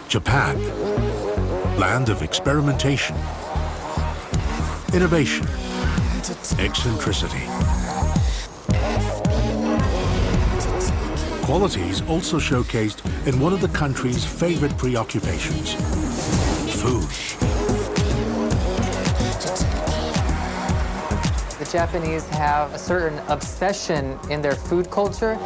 Japan, land of experimentation, innovation, eccentricity. Qualities also showcased in one of the country's favorite preoccupations, food. The Japanese have a certain obsession in their food culture.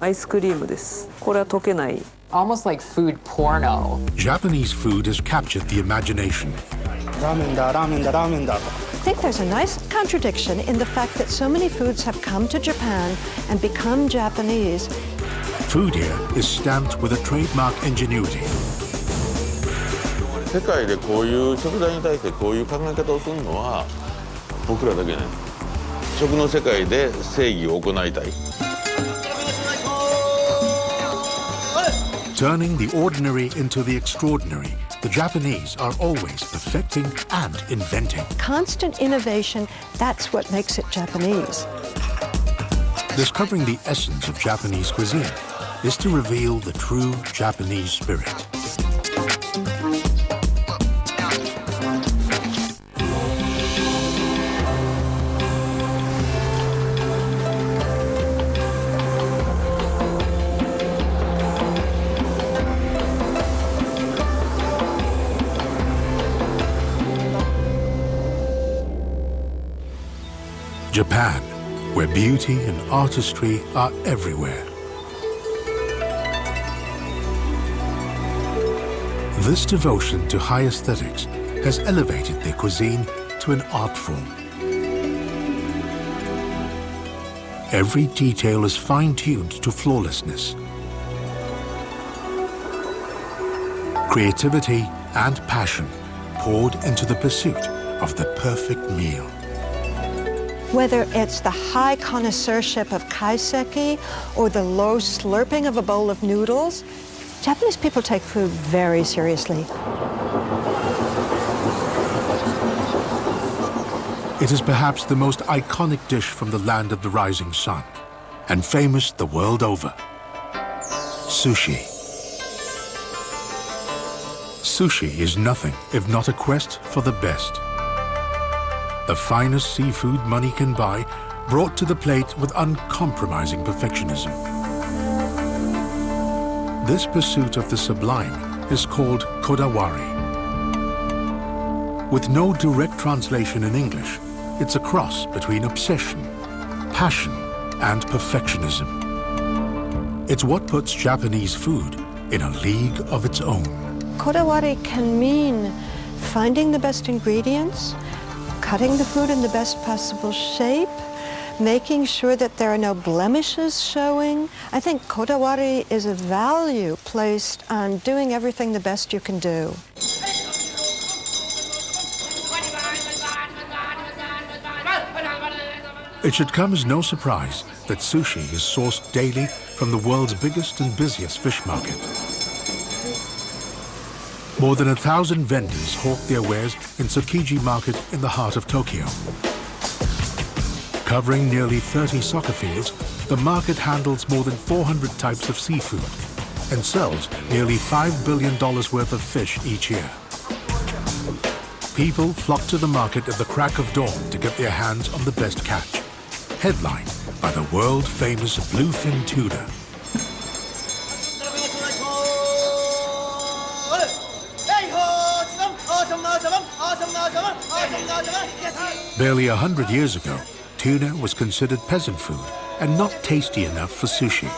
アイスクリームです。これは溶けない。 Almost like food porno. Japanese food has captured the imagination. I think there's a nice contradiction in the fact that so many foods have come to Japan and become Japanese. Food here is stamped with a trademark ingenuity. 世界でこういう食材に対してこういう考え方をするのは僕らだけね。食の世界で正義を行いたい。 Turning the ordinary into the extraordinary, the Japanese are always perfecting and inventing. Constant innovation, that's what makes it Japanese. Discovering the essence of Japanese cuisine is to reveal the true Japanese spirit. Japan, where beauty and artistry are everywhere. This devotion to high aesthetics has elevated their cuisine to an art form. Every detail is fine-tuned to flawlessness. Creativity and passion poured into the pursuit of the perfect meal. Whether it's the high connoisseurship of kaiseki or the low slurping of a bowl of noodles, Japanese people take food very seriously. It is perhaps the most iconic dish from the land of the rising sun, and famous the world over. Sushi. Sushi is nothing if not a quest for the best. The finest seafood money can buy, brought to the plate with uncompromising perfectionism. This pursuit of the sublime is called kodawari. With no direct translation in English, it's a cross between obsession, passion, and perfectionism. It's what puts Japanese food in a league of its own. Kodawari can mean finding the best ingredients, cutting the food in the best possible shape, making sure that there are no blemishes showing. I think kodawari is a value placed on doing everything the best you can do. It should come as no surprise that sushi is sourced daily from the world's biggest and busiest fish market. More than 1,000 vendors hawk their wares in Tsukiji Market in the heart of Tokyo. Covering nearly 30 soccer fields, the market handles more than 400 types of seafood and sells nearly $5 billion worth of fish each year. People flock to the market at the crack of dawn to get their hands on the best catch, headlined by the world-famous bluefin tuna. Barely 100 years ago, tuna was considered peasant food and not tasty enough for sushi.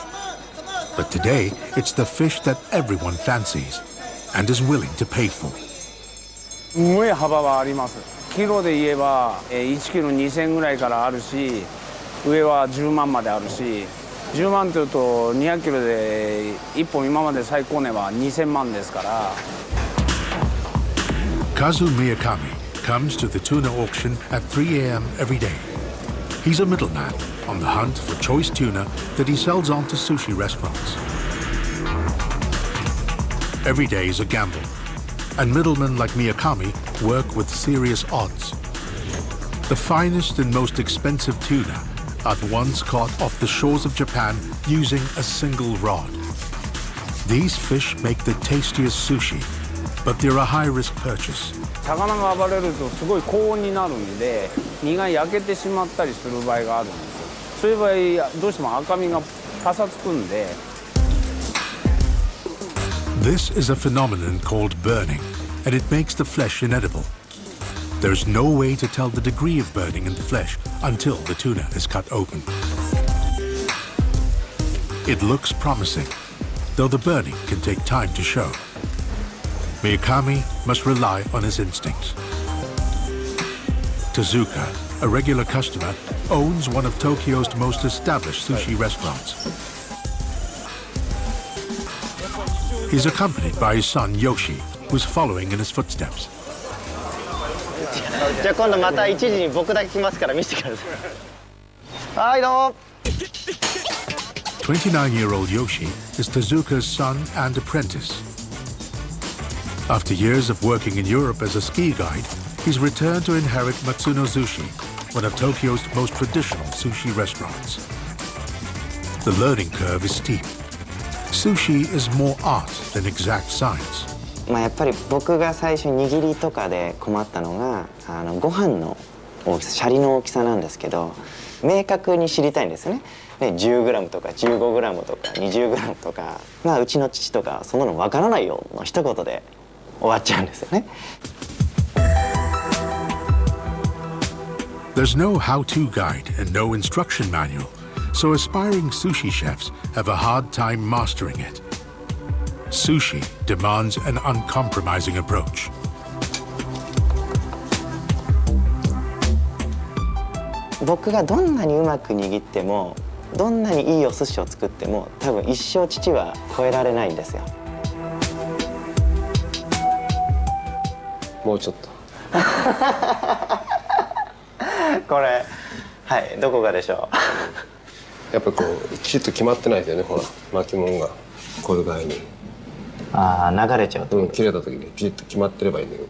But today, it's the fish that everyone fancies and is willing to pay for. すごい幅はあります。キロで言えば1キロ2000ぐらいからあるし、上は10万まであるし、10万というと200キロで1本今まで最高値は2000万ですから。 Kazu Miyakami comes to the tuna auction at 3 a.m. every day. He's a middleman on the hunt for choice tuna that he sells on to sushi restaurants. Every day is a gamble, and middlemen like Miyakami work with serious odds. The finest and most expensive tuna are the ones caught off the shores of Japan using a single rod. These fish make the tastiest sushi, but they're a high-risk purchase. 魚が暴れるとすごい高温になるんで身が焼けてしまったりする場合があるんですよ。そういう場合どうしても赤身がパサつくんで。 This is a phenomenon called burning, and it makes the flesh inedible. There's no way to tell the degree of burning in the flesh until the tuna is cut open. It looks promising, though the burning can take time to show. Miyakami must rely on his instincts. Tezuka, a regular customer, owns one of Tokyo's most established sushi restaurants. He's accompanied by his son Yoshi, who's following in his footsteps. じゃあ今度また1時に僕だけ来ますから見せてください。はい、どうも。 29-year-old Yoshi is Tezuka's son and apprentice. After years of working in Europe as a ski guide, he's returned to inherit Matsuno Sushi, one of Tokyo's most traditional sushi restaurants. The learning curve is steep. Sushi is more art than exact science. やっぱり僕が最初握りとかで困ったのがご飯の大きさ、シャリの大きさなんですけど、明確に知りたいんですよね。で 10g とか 15g とか 20g とか、うちの父とかそんなの分からないよの一言で終わっちゃうんですよね。There's no how-to guide and no instruction manual, so aspiring sushi chefs have a hard time mastering it. Sushi demands an uncompromising approach. 僕がどんなにうまく握っても、どんなにいいお寿司を作っても、多分一生父は超えられないんですよ。もうちょっと。これ、はい、どこがでしょう。やっぱこうきちっと決まってないですよね。ほら巻物がこういう具合に。ああ、流れちゃうと。切れた時にきちっと決まってればいいんだけど。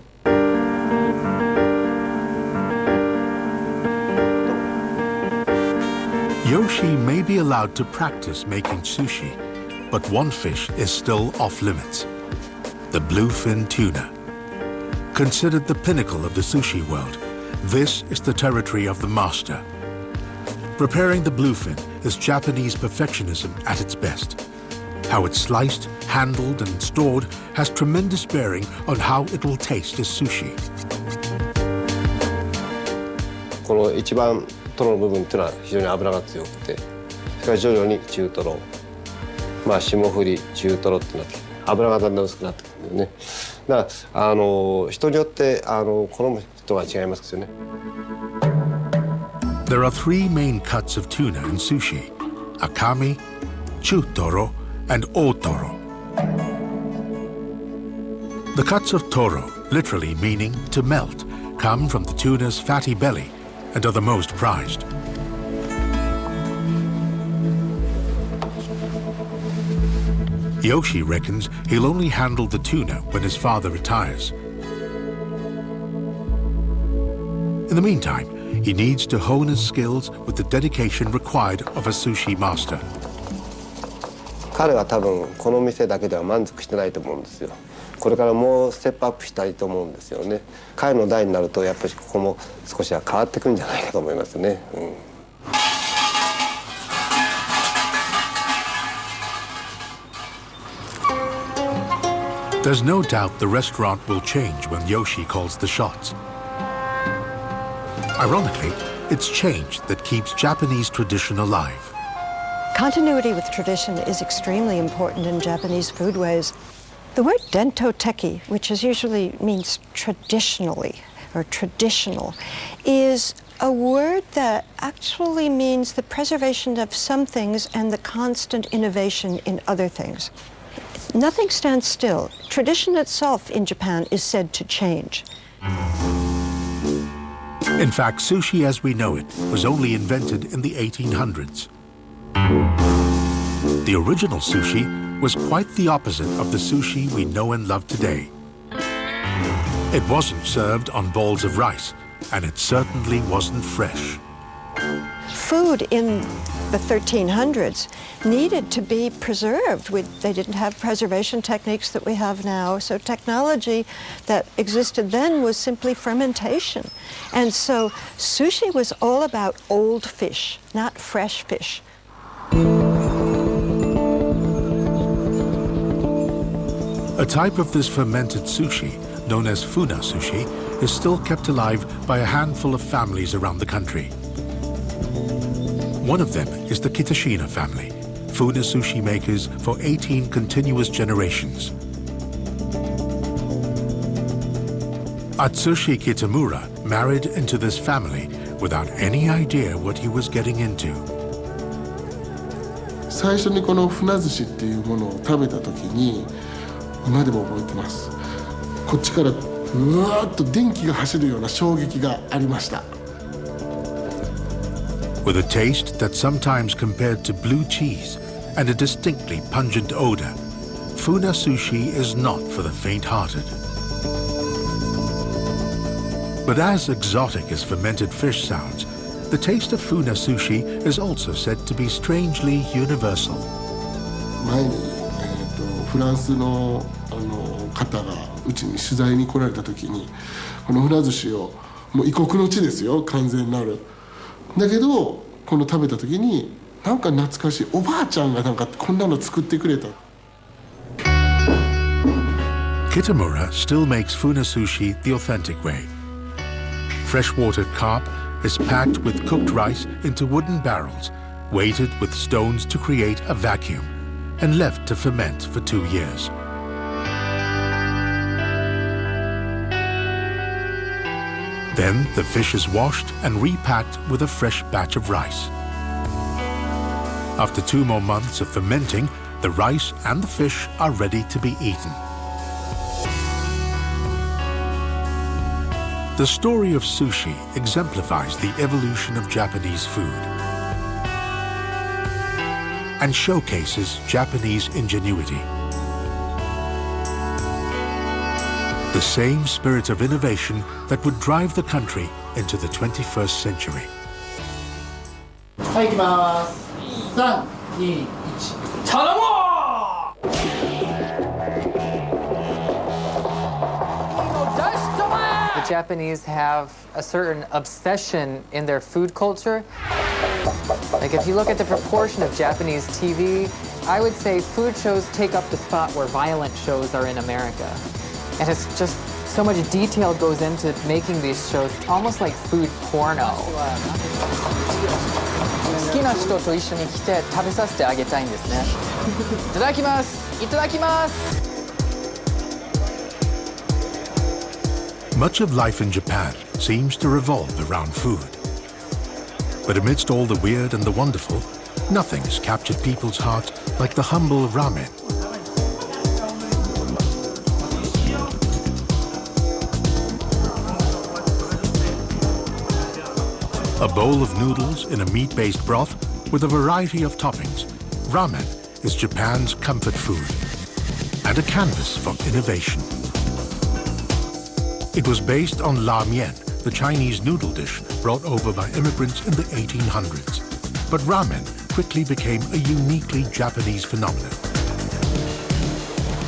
Yoshi may be allowed to practice making sushi, but one fish is still off limits: the bluefin tuna. Considered the pinnacle of the sushi world, this is the territory of the master. Preparing the bluefin is Japanese perfectionism at its best. How it's sliced, handled, and stored has tremendous bearing on how it will taste as sushi. この一番トロの部分っていうのは非常に脂が強くて、それから徐々に中トロ、霜降り中トロってなって脂がだんだん薄くなってくるんだよね。だから人によって好む人は違いますよね。There are three main cuts of tuna in sushi: akami, chutoro, and otoro. The cuts of toro, literally meaning to melt, come from the tuna's fatty belly and are the most prized. Yoshi reckons he'll only handle the tuna when his father retires. In the meantime, he needs to hone his skills with the dedication required of a sushi master. 彼は多分この店だけでは満足してないと思うんですよ。これからもうステップアップしたいと思うんですよね。彼の代になるとやっぱりここも少しは変わってくるんじゃないかと思いますね。There's no doubt the restaurant will change when Yoshi calls the shots. Ironically, it's change that keeps Japanese tradition alive. Continuity with tradition is extremely important in Japanese foodways. The word dentoteki, which usually means traditionally or traditional, is a word that actually means the preservation of some things and the constant innovation in other things. Nothing stands still. Tradition itself in Japan is said to change. In fact, sushi as we know it was only invented in the 1800s. The original sushi was quite the opposite of the sushi we know and love today. It wasn't served on balls of rice, and it certainly wasn't fresh. food in the 1300s needed to be preserved. They didn't have preservation techniques that we have now, so technology that existed then was simply fermentation. And so sushi was all about old fish, not fresh fish. A type of this fermented sushi, known as funa sushi, is still kept alive by a handful of families around the country. One of them is the Kitashina family, funa sushi makers for 18 continuous generations. Atsushi Kitamura married into this family without any idea what he was getting into. 最初にこの船寿司っていうものを食べた時に今でも覚えてます。こっちからうわーっと電気が走るような衝撃がありました。 With a taste that's sometimes compared to blue cheese and a distinctly pungent odor, funa sushi is not for the faint-hearted. But as exotic as fermented fish sounds, the taste of funa sushi is also said to be strangely universal. 前に、フランスの方がうちに取材に来られた時にこの船寿司をもう異国の地ですよ完全なるだけどこの食べた時になんか懐かしいおばあちゃんがなんかこんなの作ってくれた Kitamura still makes funa sushi the authentic way. Freshwater carp is packed with cooked rice into wooden barrels, weighted with stones to create a vacuum, and left to ferment for 2 years. Then the fish is washed and repacked with a fresh batch of rice. After 2 more months of fermenting, the rice and the fish are ready to be eaten. The story of sushi exemplifies the evolution of Japanese food and showcases Japanese ingenuity. The same spirit of innovation that would drive the country into the 21st century. はい、行きます。3、2、1。頼もう! The Japanese have a certain obsession in their food culture. Like if you look at the proportion of Japanese TV, I would say food shows take up the spot where violent shows are in America. And it's just so much detail goes into making these shows. It's almost like food porno. 好きな人と一緒に来て食べさせてあげたいんですね。いただきます。いただきます。 Much of life in Japan seems to revolve around food. But amidst all the weird and the wonderful, nothing has captured people's hearts like the humble ramen. A bowl of noodles in a meat-based broth with a variety of toppings, ramen is Japan's comfort food and a canvas for innovation. It was based on la mian, the Chinese noodle dish brought over by immigrants in the 1800s. But ramen quickly became a uniquely Japanese phenomenon.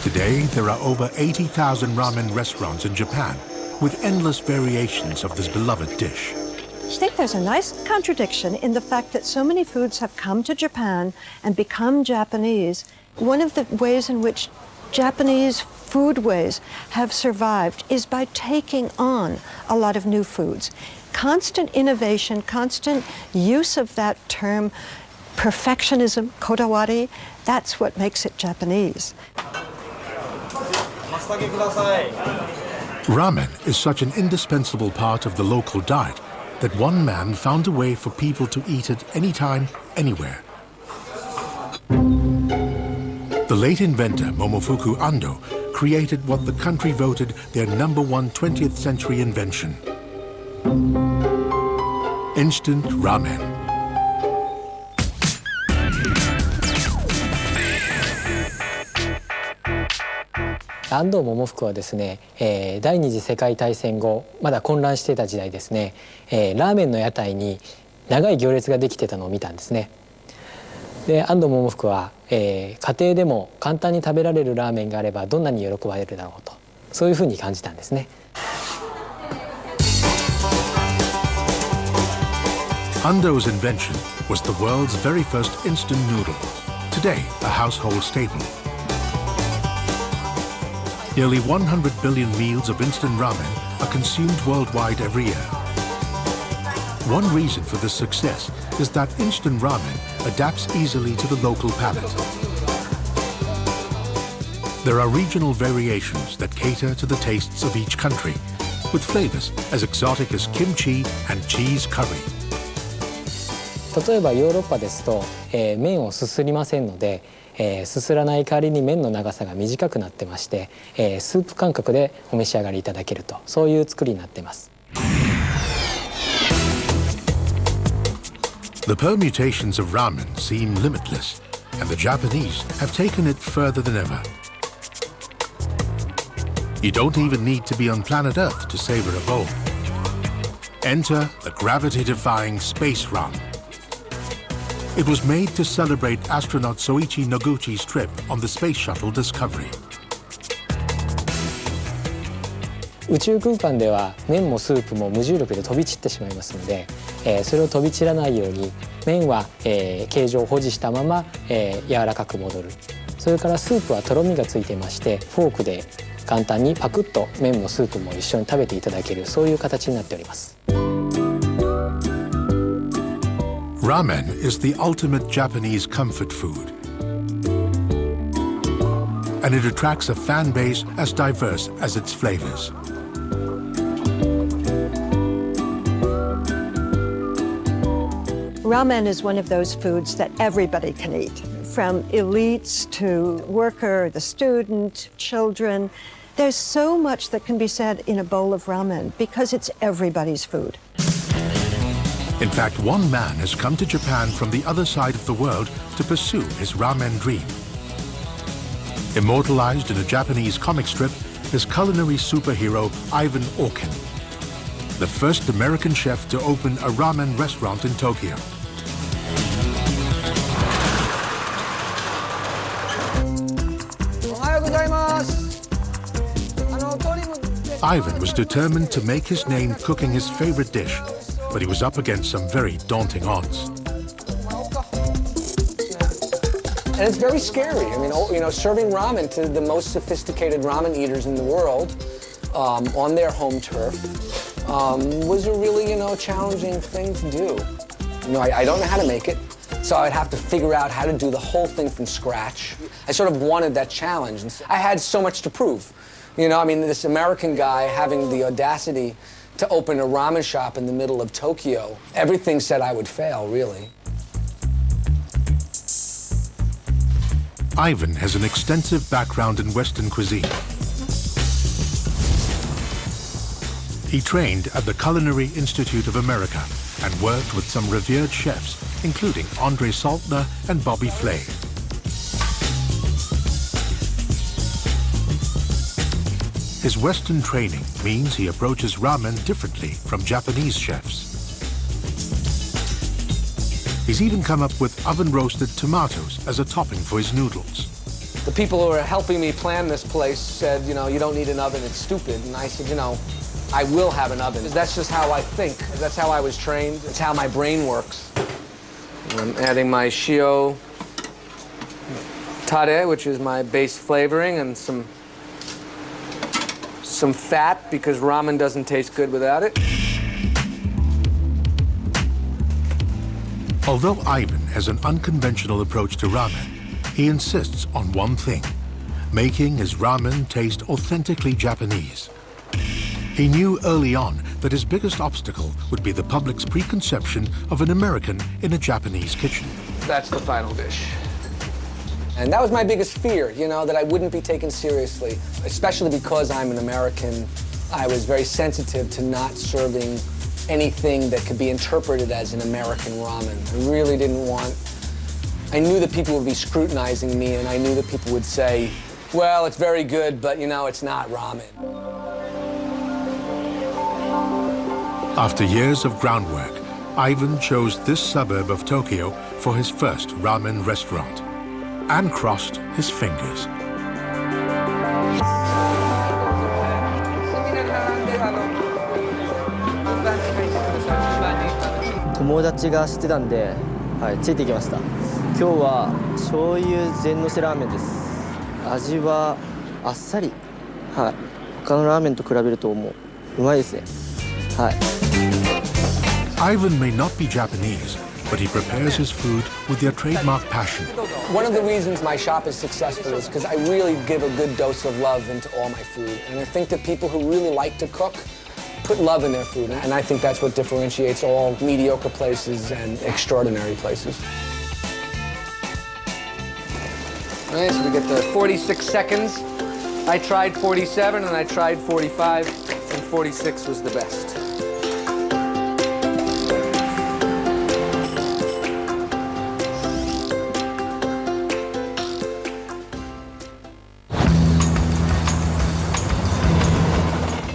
Today, there are over 80,000 ramen restaurants in Japan with endless variations of this beloved dish. I think there's a nice contradiction in the fact that so many foods have come to Japan and become Japanese. One of the ways in which Japanese foodways have survived is by taking on a lot of new foods. Constant innovation, constant use of that term, perfectionism, kodawari, that's what makes it Japanese. Ramen is such an indispensable part of the local diet that one man found a way for people to eat it anytime, anywhere. The late inventor Momofuku Ando created what the country voted their #1 20th century invention: instant ramen. 安藤百福はですね、第二次世界大戦後まだ混乱していた時代ですね、ラーメンの屋台に長い行列ができてたのを見たんですね。で安藤百福は、家庭でも簡単に食べられるラーメンがあればどんなに喜ばれるだろうと、そういうふうに感じたんですね。Ando's invention was the world's very first instant noodle, today a household staple. Nearly 100 billion meals of instant ramen are consumed worldwide every year. One reason for this success is that instant ramen adapts easily to the local palate. There are regional variations that cater to the tastes of each country, with flavors as exotic as kimchi and cheese curry. 例えばヨーロッパですと、麺をすすりませんので、すすらない代わりに麺の長さが短くなってまして、スープ感覚でお召し上がりいただけると、そういう作りになっています。The permutations of ramen seem limitless, and the Japanese have taken it further than ever. You don't even need to be on planet Earth to savor a bowl. Enter the gravity-defying space ramen. It was made to celebrate astronaut Soichi Noguchi's trip on the Space Shuttle Discovery. 宇宙空間では麺もスープも無重力で飛び散ってしまいますので、それを飛び散らないように麺は、形状を保持したまま、柔らかく戻る。それからスープはとろみがついていまして、フォークで簡単にパクッと麺もスープも一緒に食べていただける、そういう形になっております。Ramen is the ultimate Japanese comfort food, and it attracts a fan base as diverse as its flavors. Ramen is one of those foods that everybody can eat, from elites to worker, the student, children. There's so much that can be said in a bowl of ramen because it's everybody's food. In fact, one man has come to Japan from the other side of the world to pursue his ramen dream. Immortalized in a Japanese comic strip is culinary superhero Ivan Orkin, the first American chef to open a ramen restaurant in Tokyo. Ivan was determined to make his name cooking his favorite dish, but he was up against some very daunting odds. And it's very scary. I mean, you know, serving ramen to the most sophisticated ramen eaters in the world on their home turf was a really, you know, challenging thing to do. You know, I don't know how to make it, so I'd have to figure out how to do the whole thing from scratch. I sort of wanted that challenge. I had so much to prove. You know, I mean, this American guy having the audacity to open a ramen shop in the middle of Tokyo, everything said I would fail, really. Ivan has an extensive background in Western cuisine. He trained at the Culinary Institute of America and worked with some revered chefs, including Andre Saltner and Bobby Flay. His Western training means he approaches ramen differently from Japanese chefs. He's even come up with oven-roasted tomatoes as a topping for his noodles. The people who are helping me plan this place said, you know, you don't need an oven, it's stupid. And I said, you know, I will have an oven. That's just how I think. That's how I was trained. It's how my brain works. I'm adding my shio tare, which is my base flavoring, and some fat, because ramen doesn't taste good without it. Although Ivan has an unconventional approach to ramen, he insists on one thing: making his ramen taste authentically Japanese. He knew early on that his biggest obstacle would be the public's preconception of an American in a Japanese kitchen. That's the final dish. And that was my biggest fear, you know, that I wouldn't be taken seriously, especially because I'm an American. I was very sensitive to not serving anything that could be interpreted as an American ramen. I really didn't want... I knew that people would be scrutinizing me, and I knew that people would say, well, it's very good, but, you know, it's not ramen. After years of groundwork, Ivan chose this suburb of Tokyo for his first ramen restaurant and crossed his fingers. "友達が知ってたんで、はい、ついてきました。今日は醤油全のせラーメンです。味はあっさり、はい、他のラーメンと比べるともううまいですね。はい。Ivan may not be Japanese, but he prepares his food with their trademark passion. One of the reasons my shop is successful is because I really give a good dose of love into all my food. And I think that people who really like to cook put love in their food. And I think that's what differentiates all mediocre places and extraordinary places. All right, so we get the 46 seconds. I tried 47 and I tried 45, and 46 was the best.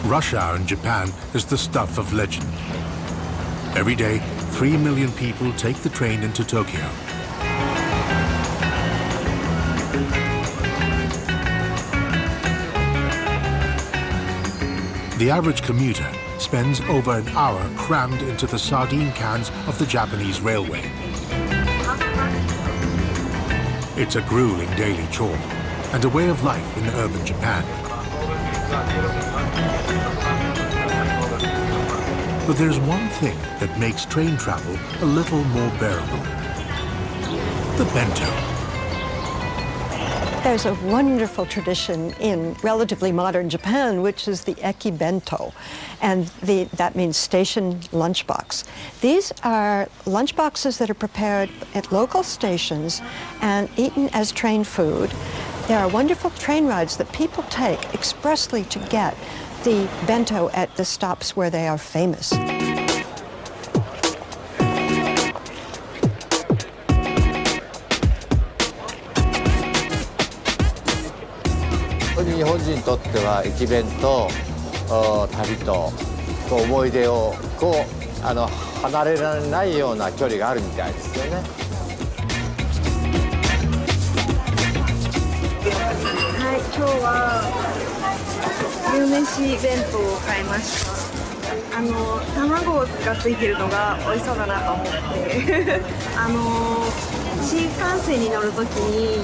Rush hour in Japan is the stuff of legend. Every day, 3 million people take the train into Tokyo. The average commuter spends over an hour crammed into the sardine cans of the Japanese railway. It's a grueling daily chore and a way of life in urban Japan. But there's one thing that makes train travel a little more bearable: the bento. There's a wonderful tradition in relatively modern Japan, which is the ekibento, and that means station lunchbox. These are lunchboxes that are prepared at local stations and eaten as train food. There are wonderful train rides that people take expressly to get the bento at the stops where they are famous. 日本人にとっては駅弁と旅と思い出を離れられないような距離があるみたいですよね。はい、今日は牛めし弁当を買いました。卵がついてるのが美味しそうだなと思って新幹線に乗るときにい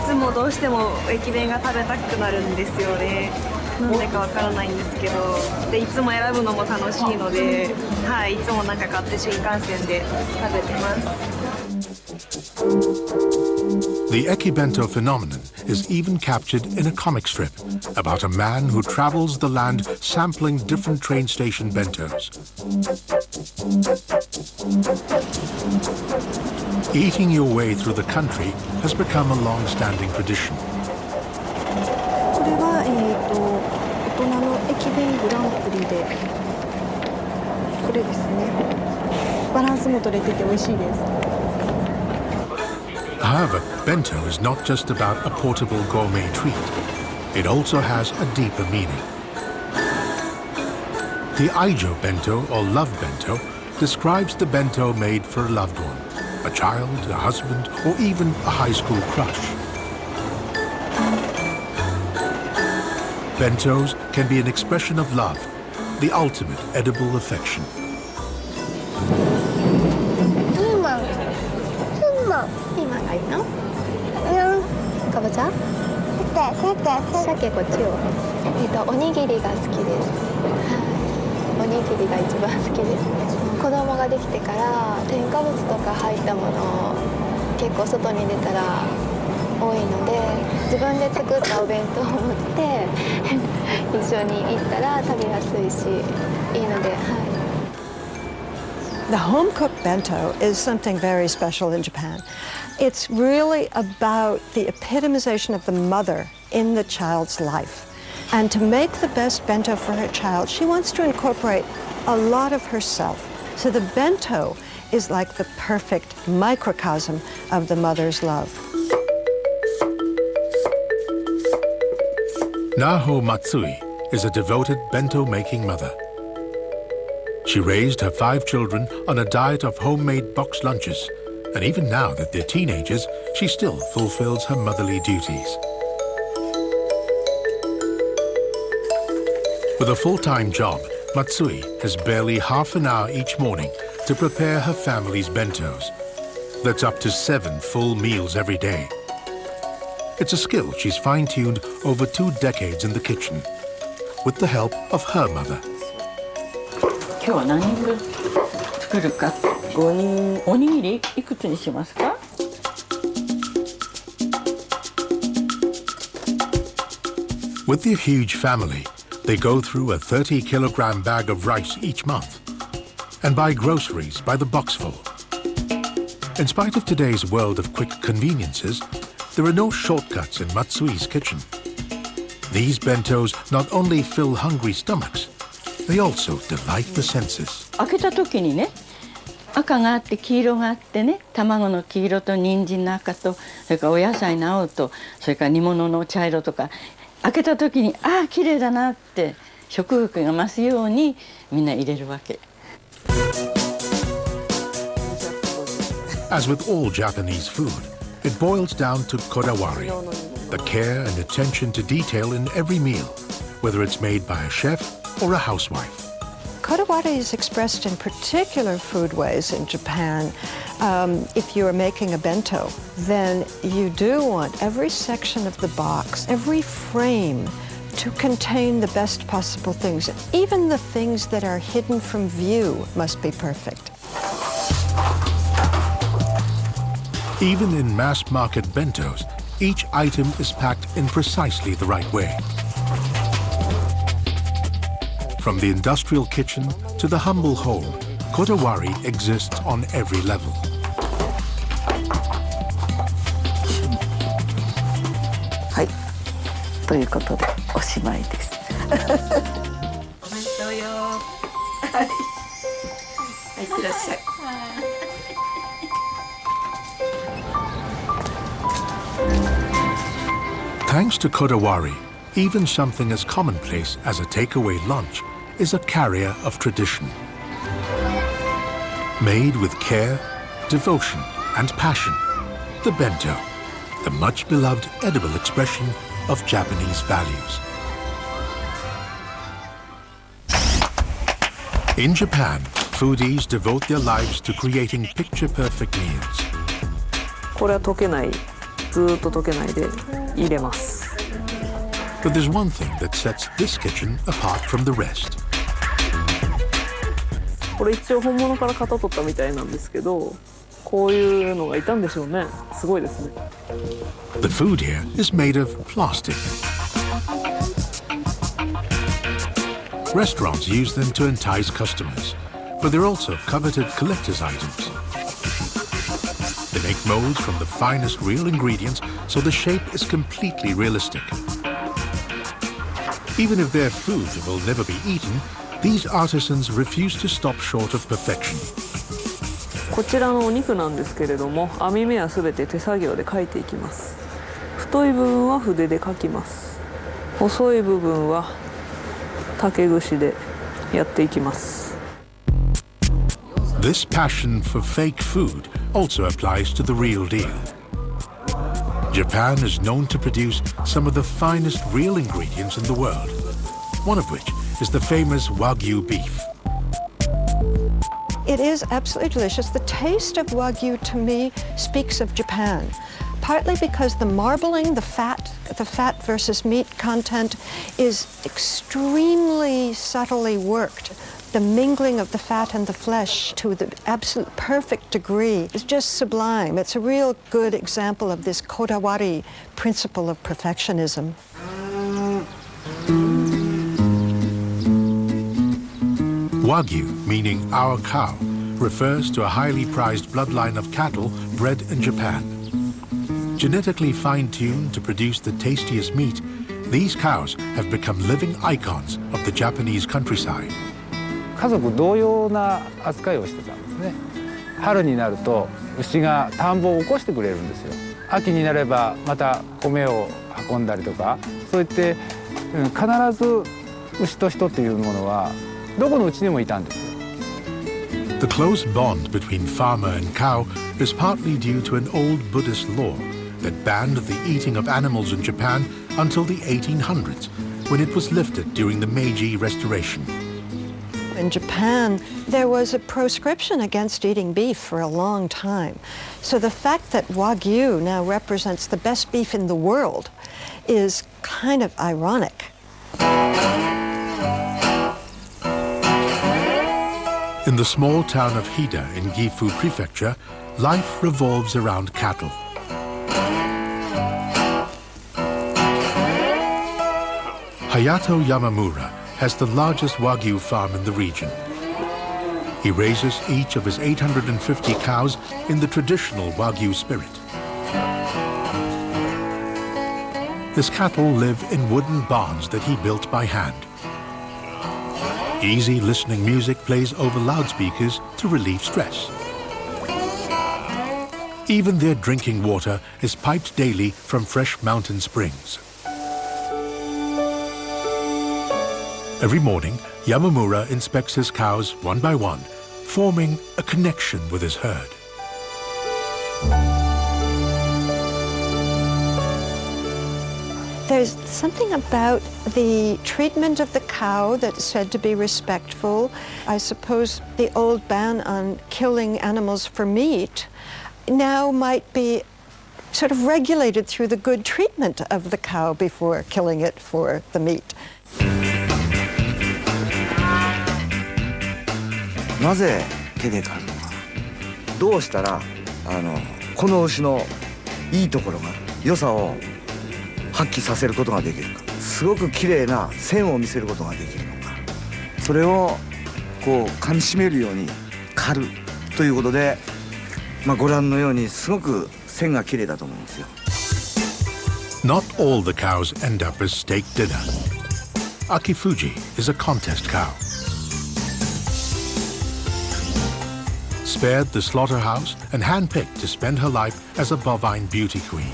つもどうしても駅弁が食べたくなるんですよね。なんでかわからないんですけど、でいつも選ぶのも楽しいので、はい、いつもなんか買って新幹線で食べてます。The ekibento phenomenon is even captured in a comic strip about a man who travels the land sampling different train station bentos. Eating your way through the country has become a long-standing tradition. これは大人の駅弁グランプリでこれですね。バランスも取れてて美味しいです。However, bento is not just about a portable gourmet treat. It also has a deeper meaning. The Aijo bento, or love bento, describes the bento made for a loved one, a child, a husband, or even a high school crush. Bentos can be an expression of love, the ultimate edible affection. ピーマンがいいの？かぼちゃ？鮭こっちを。おにぎりが好きです。おにぎりが一番好きですね。子供ができてから添加物とか入ったものを結構外に出たら多いので、自分で作ったお弁当を持って一緒に行ったら食べやすいしいいので、はい。The home-cooked bento is something very special in Japan. It's really about the epitomization of the mother in the child's life. And to make the best bento for her child, she wants to incorporate a lot of herself. So the bento is like the perfect microcosm of the mother's love. Naho Matsui is a devoted bento-making mother. She raised her 5 children on a diet of homemade boxed lunches, and even now that they're teenagers, she still fulfills her motherly duties. With a full-time job, Matsui has barely half an hour each morning to prepare her family's bentos. That's up to 7 full meals every day. It's a skill she's fine-tuned over 2 decades in the kitchen, with the help of her mother. 今日は何人分作るか。5人。おにぎりいくつにしますか？ With their huge family, they go through a 30-kilogram bag of rice each month and buy groceries by the boxful. In spite of today's world of quick conveniences, there are no shortcuts in Matsui's kitchen. These bentos not only fill hungry stomachs, they also delight the senses. 開けた時にね、赤があって黄色があってね、卵の黄色と人参の赤と、それからお野菜の青と、それから煮物の茶色とか、開けた時にああ綺麗だなって食欲が増すようにみんな入れるわけ。As with all Japanese food, it boils down to kodawari, the care and attention to detail in every meal, whether it's made by a chef or a housewife. Kodawari is expressed in particular foodways in Japan. If you're making a bento, then you do want every section of the box, every frame, to contain the best possible things. Even the things that are hidden from view must be perfect. Even in mass-market bentos, each item is packed in precisely the right way. From the industrial kitchen to the humble home, kodawari exists on every level. Hai. ということでおしまいです。お弁当よ。はい。いってらっしゃい。Thanks to kodawari, even something as commonplace as a takeaway lunch is a carrier of tradition. Made with care, devotion, and passion, the bento, the much-beloved edible expression of Japanese values. In Japan, foodies devote their lives to creating picture-perfect meals. これは溶けない、ずーっと溶けないで入れます。But there's one thing that sets this kitchen apart from the rest. これ一応本物から型取ったみたいなんですけど、こういうのがいたんでしょうね。すごいですね。The food here is made of plastic. Restaurants use them to entice customers, but they're also coveted collector's items. They make molds from the finest real ingredients, so the shape is completely realistic. Even if their food will never be eaten, these artisans refuse to stop short of perfection. こちらのお肉なんですけれども、網目はすべて手作業で描いていきます。太い部分は筆で描きます。細い部分は竹串でやっていきます。This passion for fake food also applies to the real deal. Japan is known to produce some of the finest real ingredients in the world, one of which is the famous Wagyu beef. It is absolutely delicious. The taste of Wagyu to me speaks of Japan, partly because the marbling, the fat versus meat content is extremely subtly worked. The mingling of the fat and the flesh to the absolute perfect degree is just sublime. It's a real good example of this kodawari principle of perfectionism. Wagyu, meaning our cow, refers to a highly prized bloodline of cattle bred in Japan. Genetically fine-tuned to produce the tastiest meat, these cows have become living icons of the Japanese countryside. 家族同様な扱いをしてたんですね。春になると牛が田んぼを起こしてくれるんですよ。秋になればまた米を運んだりとか、そういって必ず牛と人っていうものはどこのうちにもいたんですよ。The close bond between farmer and cow is partly due to an old Buddhist law that banned the eating of animals in Japan until the 1800s, when it was lifted during the Meiji Restoration. In Japan, there was a proscription against eating beef for a long time. So the fact that Wagyu now represents the best beef in the world is kind of ironic. In the small town of Hida in Gifu Prefecture, life revolves around cattle. Hayato Yamamura has the largest Wagyu farm in the region. He raises each of his 850 cows in the traditional Wagyu spirit. His cattle live in wooden barns that he built by hand. Easy listening music plays over loudspeakers to relieve stress. Even their drinking water is piped daily from fresh mountain springs. Every morning, Yamamura inspects his cows one by one, forming a connection with his herd. There's something about the treatment of the cow that's said to be respectful. I suppose the old ban on killing animals for meat now might be sort of regulated through the good treatment of the cow before killing it for the meat. なぜ手で刈るのか、どうしたらこの牛のいいところが良さを発揮させることができるか、すごく綺麗な線を見せることができるのか、それをこう噛み締めるように刈るということで、ご覧のようにすごく線が綺麗だと思うんですよ。 Not all the cows end up as steak dinner. Akifuji is a contest cow. Spared the slaughterhouse and handpicked to spend her life as a bovine beauty queen.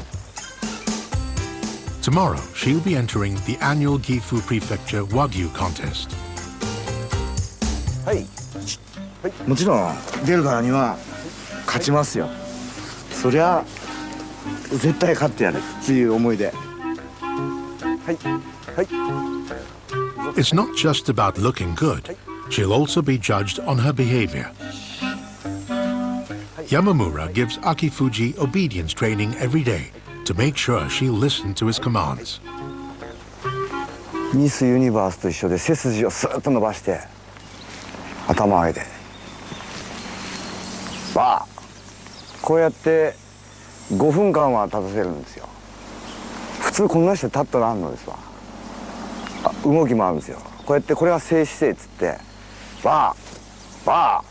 Tomorrow, she'll be entering the annual Gifu Prefecture Wagyu contest. はい、もちろん出るからには勝ちますよ。そりゃ絶対勝ってやるっていう思いで。はい、はい。 It's not just about looking good. She'll also be judged on her behavior. Yamamura gives Akifuji obedience training every day to make sure she'll listen to his commands. ミスユニバースと一緒で背筋をスーッと伸ばして頭を上げてわあこうやって5分間は立たせるんですよ。普通こんなして立っとらんのですわ。動きもあるんですよ。こうやってこれは静止性っつってわあわあ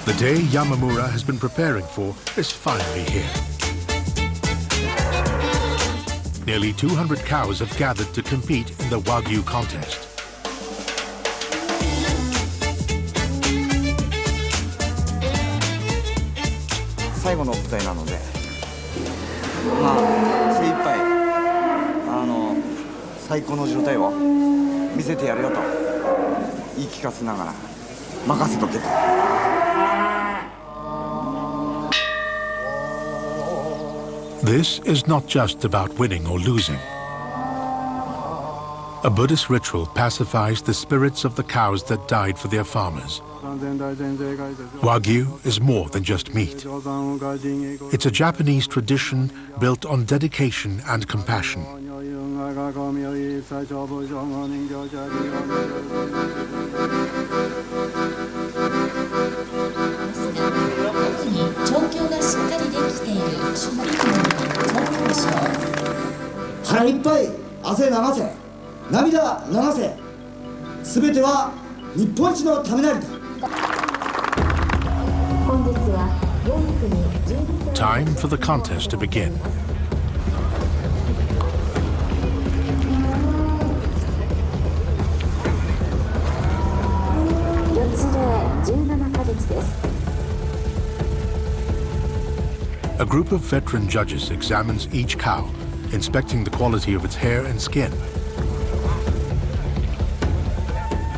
The day Yamamura has been preparing for is finally here. Nearly 200 cows have gathered to compete in the Wagyu contest.最後の舞台なので、精一杯最高の状態を見せてやるよと言い聞かせながら任せとけと。 This is not just about winning or losing. A Buddhist ritual pacifies the spirits of the cows that died for their farmers. Wagyu is more than just meat. It's a Japanese tradition built on dedication and compassion. Time for the contest to begin. A group of veteran judges examines each cow, inspecting the quality of its hair and skin,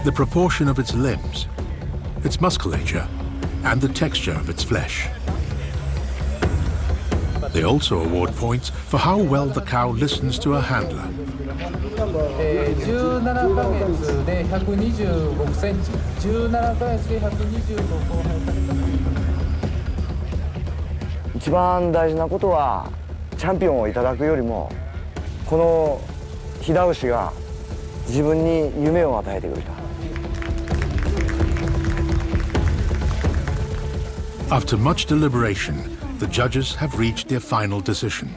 the proportion of its limbs, its musculature, and the texture of its flesh. They also award points for how well the cow listens to a handler. 17ヶ月で125センチ、17ヶ月で125個生えた。一番大事なことはチャンピオンをいただくよりもこの飛騨牛が自分に夢を与えてくれた。 After much deliberation, the judges have reached their final decision.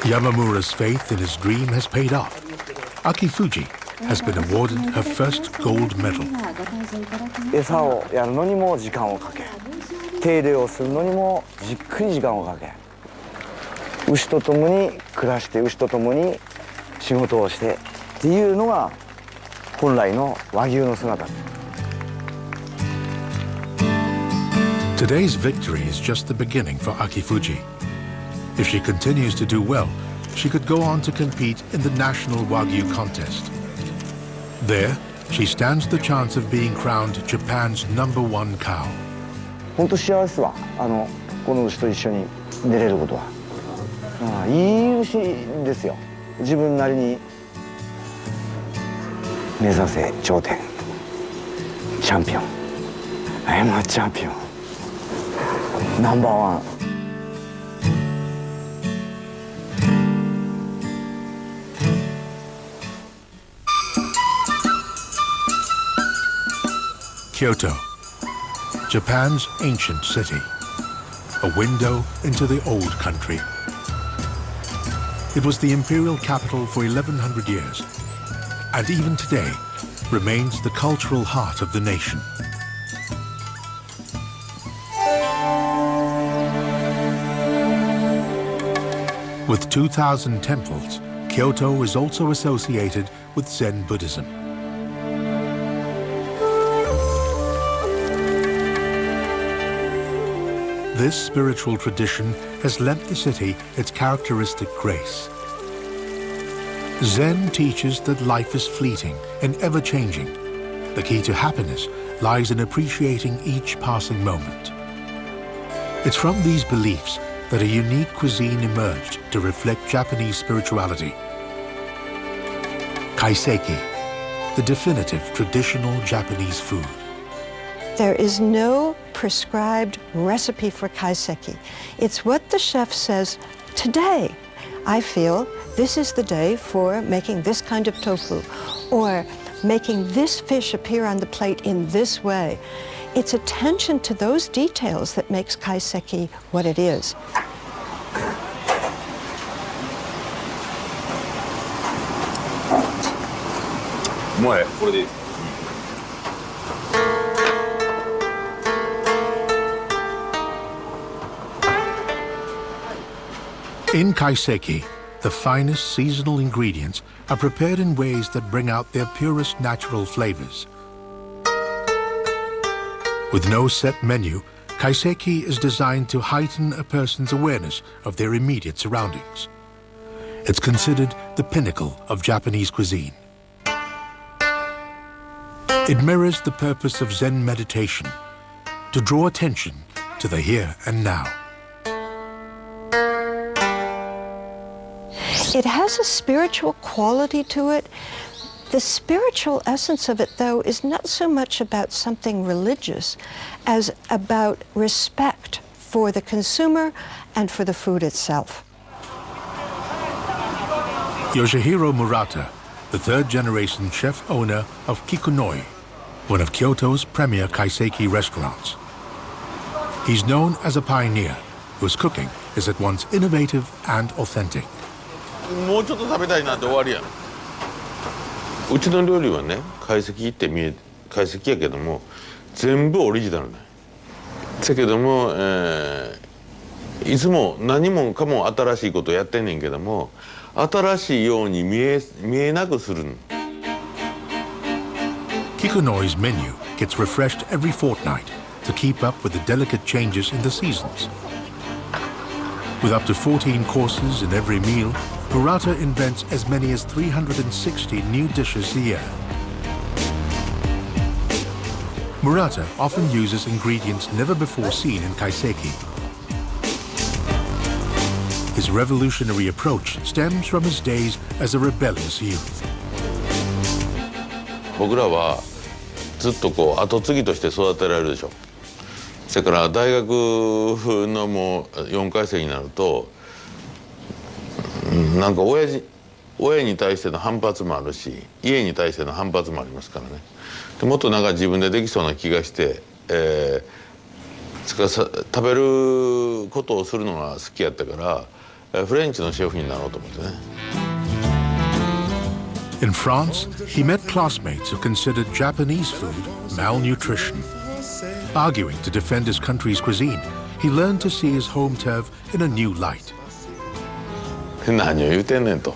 Yamamura's faith in his dream has paid off. Akifuji has been awarded her first gold medal. 餌をやるのにも時間をかけ、手入れをするのにもじっくり時間をかけ、牛と共に暮らして牛と共に仕事をしてっていうのが本来の和牛の姿。 Today's victory is just the beginning for Akifuji. If she continues to do well, she could go on to compete in the National Wagyu contest. There, she stands the chance of being crowned Japan's #1 cow. 本当幸せはこの牛と一緒に出れることは。いい牛ですよ。自分なりに目指せ頂点。チャンピオン。I am a champion. #1. Kyoto, Japan's ancient city, a window into the old country. It was the imperial capital for 1100 years, and even today remains the cultural heart of the nation. With 2,000 temples, Kyoto is also associated with Zen Buddhism. This spiritual tradition has lent the city its characteristic grace. Zen teaches that life is fleeting and ever-changing. The key to happiness lies in appreciating each passing moment. It's from these beliefs that a unique cuisine emerged to reflect Japanese spirituality. Kaiseki, the definitive traditional Japanese food. There is no prescribed recipe for kaiseki. It's what the chef says, today I feel this is the day for making this kind of tofu, or making this fish appear on the plate in this way. It's attention to those details that makes kaiseki what it is. In kaiseki, the finest seasonal ingredients are prepared in ways that bring out their purest natural flavors. With no set menu, kaiseki is designed to heighten a person's awareness of their immediate surroundings. It's considered the pinnacle of Japanese cuisine. It mirrors the purpose of Zen meditation, to draw attention to the here and now. It has a spiritual quality to it. The spiritual essence of it, though, is not so much about something religious as about respect for the consumer and for the food itself. Yoshihiro Murata, the third-generation chef-owner of Kikunoi, one of Kyoto's premier kaiseki restaurants. He's known as a pioneer whose cooking is at once innovative and authentic. もうちょっと食べたいなって終わりやん。うちの料理はね、懐石って懐石やけども全部オリジナルね。だけども、いつも何もかも新しいことやってんねんけども、新しいように見えなくするの。Kikunoi's menu gets refreshed every fortnight to keep up with the delicate changes in the seasons. With up to 14 courses in every meal, Murata invents as many as 360 new dishes a year. Murata often uses ingredients never before seen in kaiseki. His revolutionary approach stems from his days as a rebellious youth. 僕らはずっとこう後継ぎとして育てられるでしょ。それから大学のもう4回生になると、なんか親に対しての反発もあるし、家に対しての反発もありますからね。でもっとなんか自分でできそうな気がして、食べることをするのが好きやったから、フレンチのシェフになろうと思ってね。In France, he met classmates who considered Japanese food malnutrition. Arguing to defend his country's cuisine, he learned to see his home turf in a new light. 何を言うてんねんと。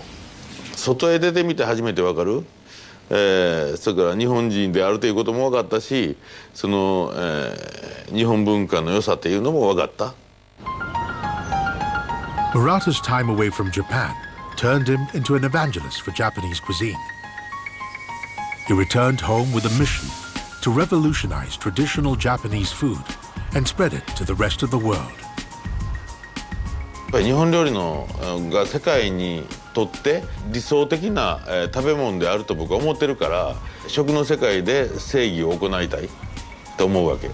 外へ出てみて初めてわかる。それから日本人であるということも分かったし、その、日本文化の良さっていうのも分かった。Murata's time away from Japan turned him into an evangelist for Japanese cuisine. He returned home with a mission to revolutionize traditional Japanese food and spread it to the rest of the world. やっぱり日本料理のが世界にとって理想的な食べ物であると僕は思ってるから、食の世界で正義を行いたいと思うわけ。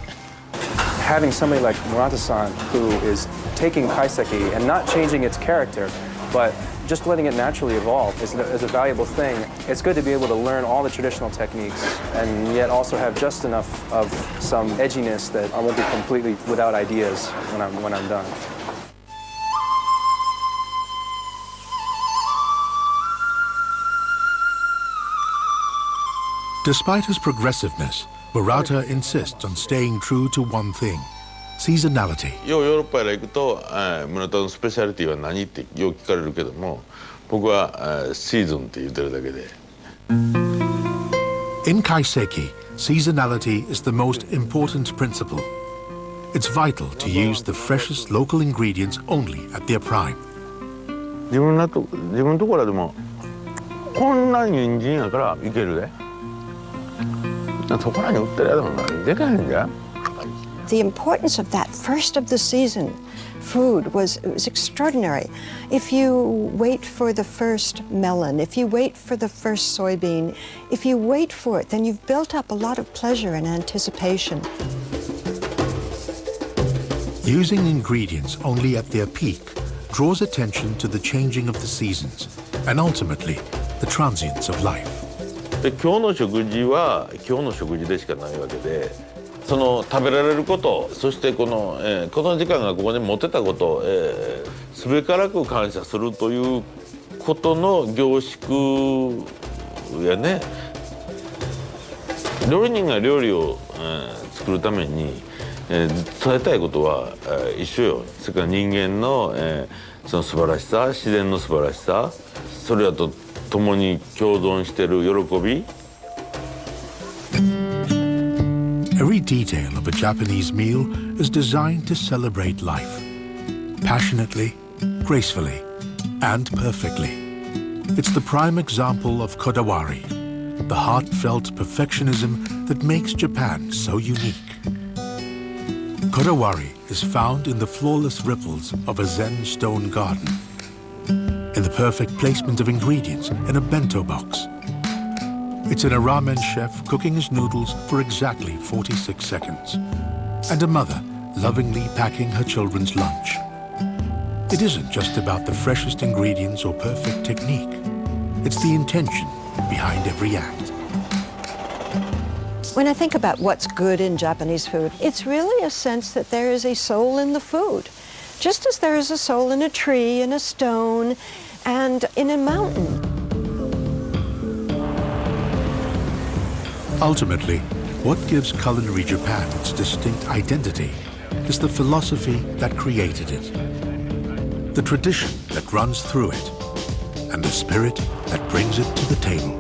Having somebody like Murata-san who is taking kaiseki and not changing its character, but just letting it naturally evolve is a valuable thing. It's good to be able to learn all the traditional techniques and yet also have just enough of some edginess that I won't be completely without ideas when I'm done. Despite his progressiveness, Murata insists on staying true to one thing: seasonality. ヨーロッパへ行くと、村田のスペシャリティは何ってよく聞かれるけども、僕はシーズンって言ってるだけで。In kaiseki, seasonality is the most important principle. It's vital to use the freshest local ingredients only at their prime. 自分のところでもこんな人参やからいけるで。そこらに売ってるやつもでかいんじゃ。The importance of that first of the season food was extraordinary. If you wait for the first melon, if you wait for the first soybean, if you wait for it, then you've built up a lot of pleasure and anticipation. Using ingredients only at their peak draws attention to the changing of the seasons and ultimately the transience of life. で今日の食事は今日の食事でしかないわけで、その食べられること、そしてこの時間がここに持てたこと、すべからく感謝するということの凝縮やね。料理人が料理を、作るために、伝えたいことは、一緒よ。それから人間の、その素晴らしさ、自然の素晴らしさ、それらと共に共存している喜び。Every detail of a Japanese meal is designed to celebrate life, passionately, gracefully, and perfectly. It's the prime example of kodawari, the heartfelt perfectionism that makes Japan so unique. Kodawari is found in the flawless ripples of a Zen stone garden, in the perfect placement of ingredients in a bento box. It's in a ramen chef cooking his noodles for exactly 46 seconds, and a mother lovingly packing her children's lunch. It isn't just about the freshest ingredients or perfect technique. It's the intention behind every act. When I think about what's good in Japanese food, it's really a sense that there is a soul in the food, just as there is a soul in a tree, in a stone, and in a mountain. Ultimately, what gives culinary Japan its distinct identity is the philosophy that created it, the tradition that runs through it, and the spirit that brings it to the table.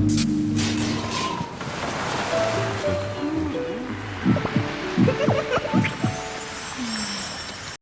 ます。